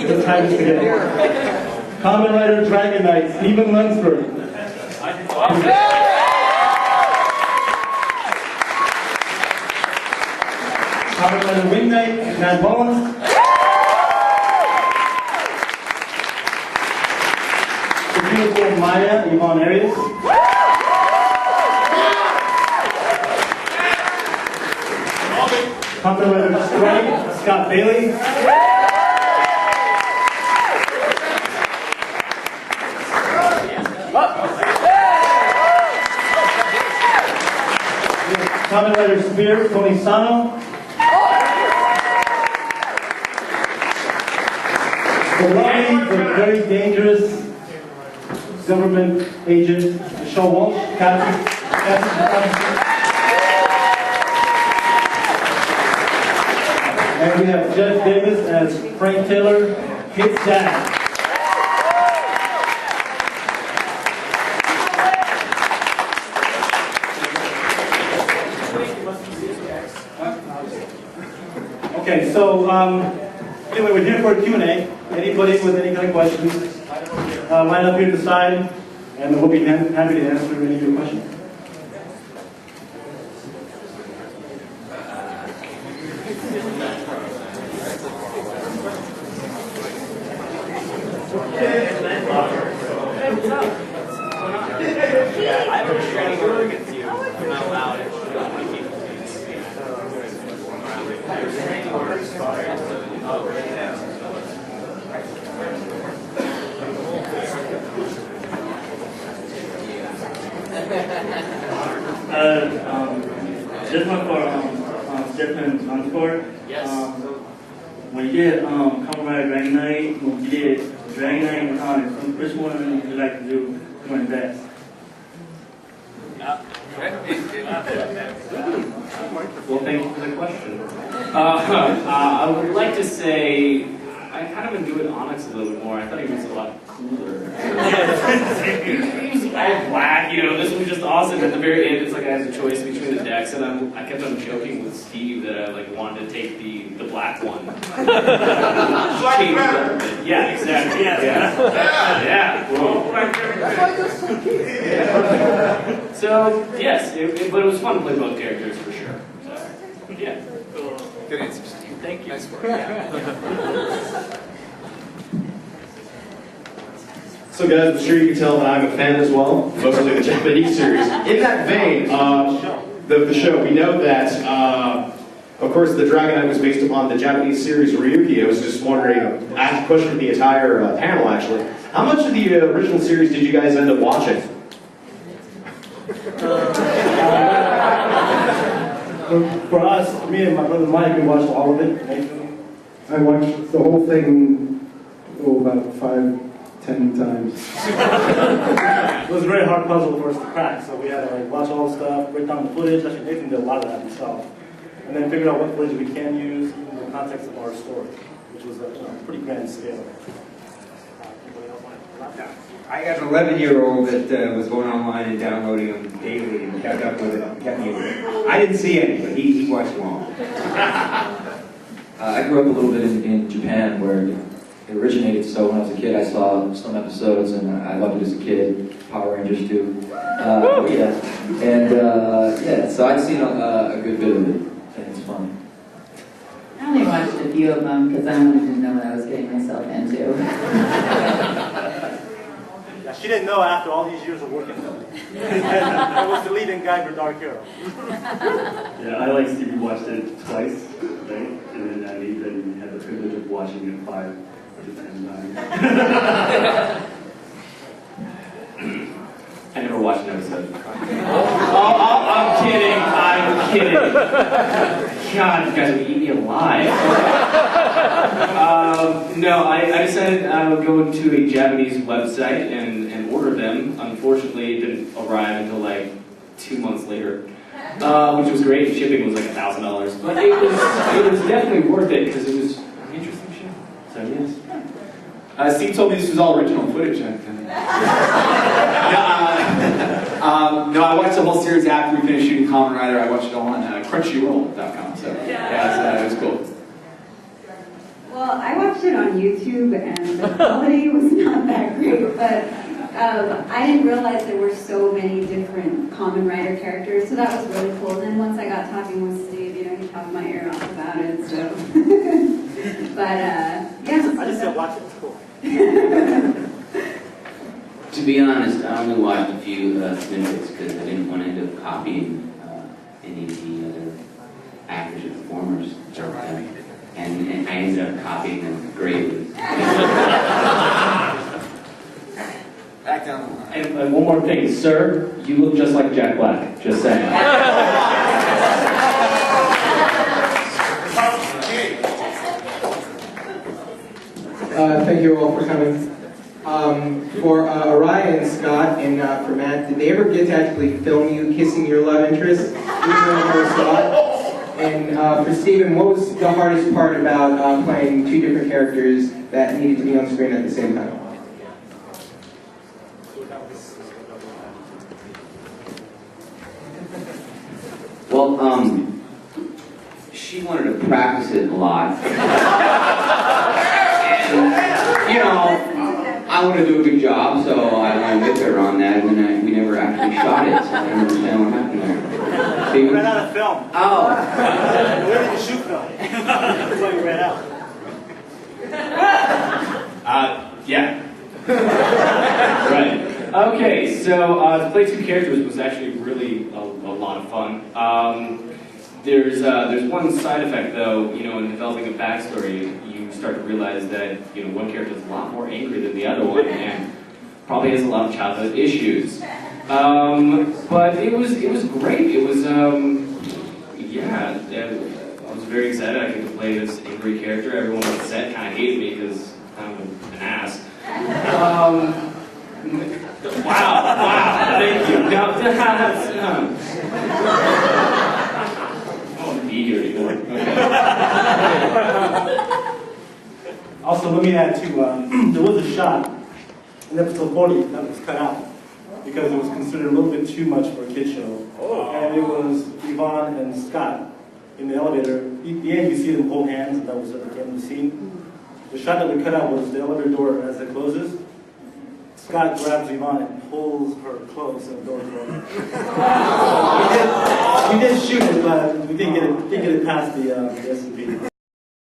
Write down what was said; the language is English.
Let's try this again. Kamen Rider Dragon Knight, Stephen Lunsford. Kamen Rider Wing Knight, Matt Mullins. The beautiful Maya, Yvonne Arias. Kamen Rider Strike, Scott Bailey. Kamen Rider Spear, Tony Sano. The lovely, but very dangerous government agent, Michelle Walsh, Captain. And we have Jeff Davis as Frank Taylor, Kit's dad. Okay, so anyway, we're here for a Q&A. Anybody with any kind of questions, line up here to the side, and we'll be happy to answer any of your questions. This one for Stephen Lunsford. Yes. When you did Kamen Rider Dragon Knight, when you did Dragon Knight and Onyx, which one would you like to do when best? Well, thank you for the question. I would like to say I kind of enjoyed Onyx a little bit more. I thought he was a lot cooler. He was all black, you know. This was just awesome. At the very end, it's like I had a choice between the decks, and I kept on joking with Steve that I like wanted to take the black one. Yeah, exactly. Yeah. Whoa. So yes, but it was fun to play both characters for sure. So yeah. Good answer, Steve. Thank you. Nice work. So guys, I'm sure you can tell that I'm a fan as well, mostly of the Japanese series. In that vein, the show, we know that, of course, the Dragon Knight was based upon the Japanese series Ryuki. I was just wondering, I asked a question for the entire panel actually. How much of the original series did you guys end up watching? For us, me and my brother Mike, we watched all of it. I watched the whole thing about 5-10 times. It was a very hard puzzle for us to crack, so we had to watch all the stuff, break down the footage. Actually, Nathan did a lot of that himself, and then figure out what footage we can use in the context of our story, which was a pretty grand scale. I have an 11-year-old that was going online and downloading them daily and kept up with it and kept me with it. I didn't see any, but he watched them all. I grew up a little bit in Japan where it originated, so when I was a kid I saw some episodes and I loved it as a kid, Power Rangers too. So I've seen a good bit of it and it's fun. I only watched a few of them because I wanted to know what I was getting myself into. Yeah, she didn't know after all these years of working with me. I was the leading guy for Dark Hero. Yeah, I like Stevie watched it twice, right? And then Nathan had the privilege of watching it 5 to 10 times. I never watched an episode. I'm kidding. God, you guys would eat me alive. No, I decided I would go to a Japanese website and order them. Unfortunately, it didn't arrive until like 2 months later, which was great. Shipping was like $1,000, but it was definitely worth it because it was an interesting show. So yes. Steve told me this was all original footage. I watched the whole series after we finished shooting Kamen Rider. I watched it all on Crunchyroll.com. So yeah, it was cool. Well, I watched it on YouTube, and the quality was not that great, but I didn't realize there were so many different Kamen Rider characters, so that was really cool. And then once I got talking with Steve, you know, he talked my ear off about it, so. But, yeah. I just said watch it, it's cool. To be honest, I only watched a few snippets because I didn't want to end up copying any of the other actors or performers. And I ended up copying them greatly. Back down the line. And one more thing, sir, you look just like Jack Black. Just saying. Thank you all for coming. For Orion, Scott, and for Matt, did they ever get to actually film you kissing your love interest? Even though you never saw it? And for Steven, what was the hardest part about playing two different characters that needed to be on screen at the same time? Well, she wanted to practice it a lot. And, you know, I want to do a good job, so I went with her on that, and then we never actually shot it, so I don't understand what happened there. We ran out of film. Oh. Where did you shoot film? That's why you ran out. Yeah. Right. Okay, so to play two characters was actually really a lot of fun. There's one side effect though, you know, in developing a backstory, you start to realize that, you know, one character is a lot more angry than the other one and probably has a lot of childhood issues. But it was great. It was yeah, I was very excited I could play this angry character. Everyone on the set kind of hated me because I'm an ass. Wow, thank you. Now, I won't be here anymore. Okay. Also, let me add too, there was a shot in episode 40 that was cut out because it was considered a little bit too much for a kid show. And it was Yvonne and Scott in the elevator. At the end, you see them hold hands, and that was at the end of the scene. The shot that we cut out was the elevator door as it closes. Scott grabs Yvonne and pulls her close and the door closes. We did shoot it, but we didn't get it past the S&P.